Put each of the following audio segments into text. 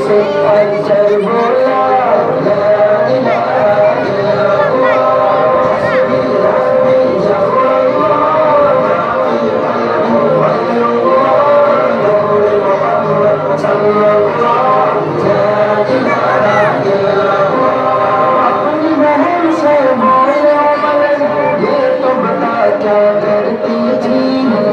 तुझसे अक्सर बोला ला इलाहा क्या करती थी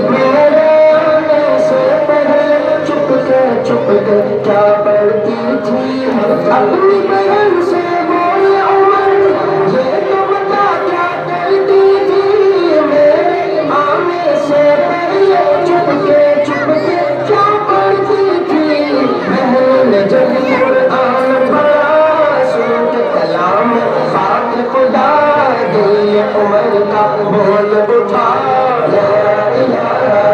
मेरे आने से पहले चुप कर क्या पढ़ती थी अपनी बहन से बोले उमर ये तो बता क्या करती थी मेरे आने से पहले चुप के क्या पढ़ती थी बहन ने जब कुरान पढ़ा सुन के कलाम खाक खुदा दिल उमर का बोल उठा ला इलाहा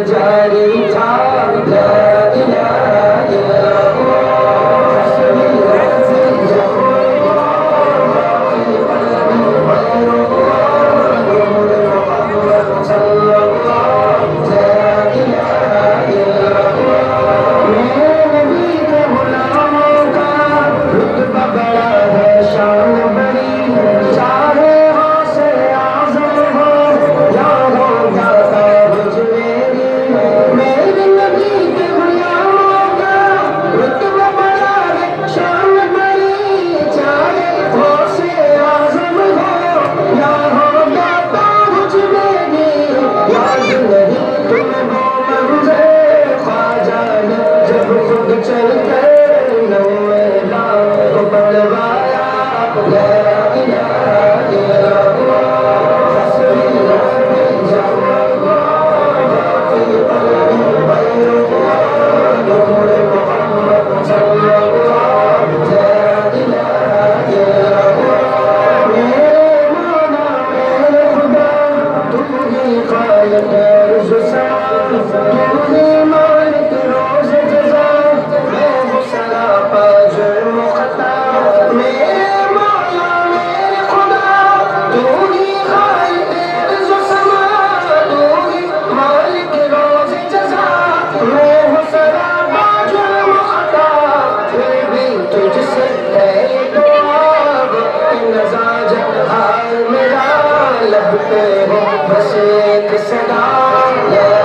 जारी था ला इलाहा बस एक सदा